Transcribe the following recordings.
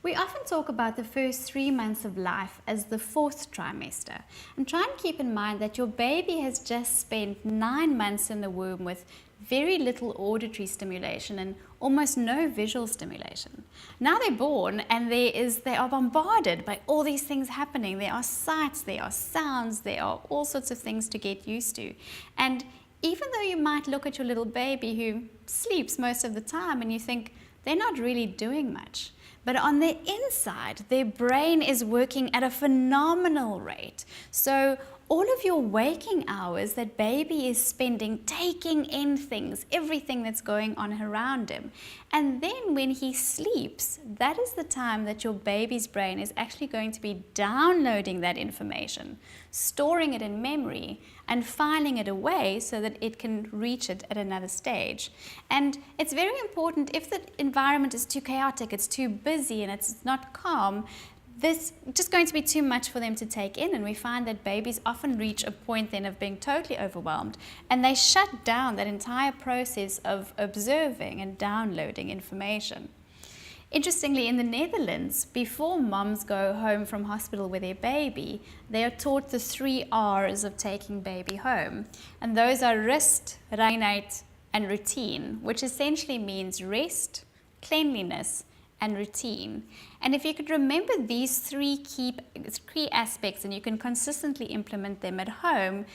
We often talk about the first 3 months of life as the fourth trimester. And try and keep in mind that your baby has just spent 9 months in the womb with very little auditory stimulation and almost no visual stimulation. Now they're born and they are bombarded by all these things happening. There are sights, there are sounds, there are all sorts of things to get used to. And even though you might look at your little baby who sleeps most of the time and you think they're not really doing much, but on the inside, their brain is working at a phenomenal rate. So all of your waking hours that baby is spending taking in things, everything that's going on around him. And then when he sleeps, that is the time that your baby's brain is actually going to be downloading that information, storing it in memory, and filing it away so that it can reach it at another stage. And it's very important, if the environment is too chaotic, it's too busy and it's not calm, this is just going to be too much for them to take in, and we find that babies often reach a point then of being totally overwhelmed and they shut down that entire process of observing and downloading information. Interestingly, in the Netherlands, before moms go home from hospital with their baby, they are taught the 3 R's of taking baby home. And those are rust, reinheid, and routine, which essentially means rest, cleanliness, and routine. And if you could remember these 3 key aspects and you can consistently implement them at home,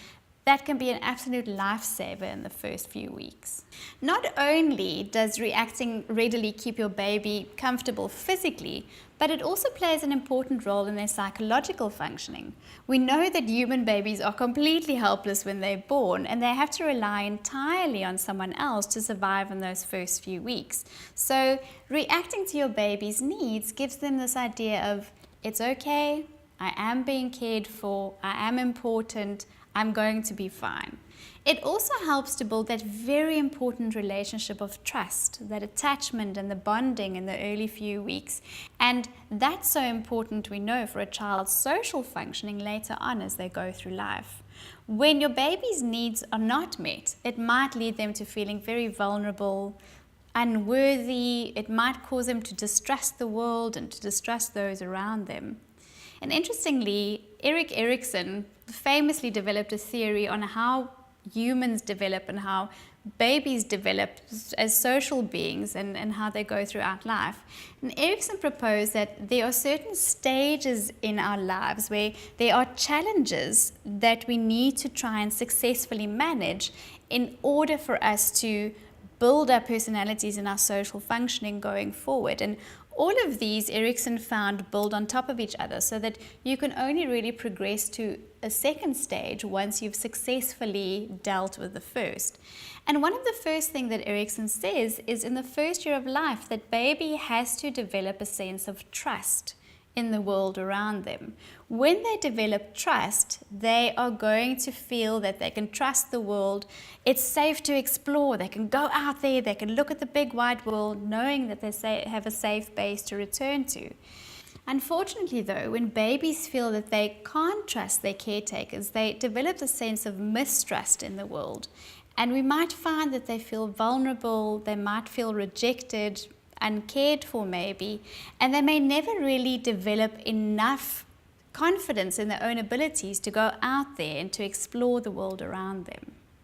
that can be an absolute lifesaver in the first few weeks. Not only does reacting readily keep your baby comfortable physically, but it also plays an important role in their psychological functioning. We know that human babies are completely helpless when they're born and they have to rely entirely on someone else to survive in those first few weeks. So reacting to your baby's needs gives them this idea of, it's okay, I am being cared for, I am important, I'm going to be fine. It also helps to build that very important relationship of trust, that attachment and the bonding in the early few weeks. And that's so important, we know, for a child's social functioning later on as they go through life. When your baby's needs are not met, it might lead them to feeling very vulnerable, unworthy. It might cause them to distrust the world and to distrust those around them. And interestingly, Erik Erikson famously developed a theory on how humans develop and how babies develop as social beings and how they go throughout life. And Erikson proposed that there are certain stages in our lives where there are challenges that we need to try and successfully manage in order for us to build our personalities and our social functioning going forward. And all of these, Erikson found, build on top of each other so that you can only really progress to a second stage once you've successfully dealt with the first. And one of the first things that Erikson says is in the first year of life that baby has to develop a sense of trust in the world around them. When they develop trust, they are going to feel that they can trust the world. It's safe to explore. They can go out there, they can look at the big wide world, knowing that they have a safe base to return to. Unfortunately though, when babies feel that they can't trust their caretakers, they develop a sense of mistrust in the world. And we might find that they feel vulnerable, they might feel rejected, uncared for maybe, and they may never really develop enough confidence in their own abilities to go out there and to explore the world around them.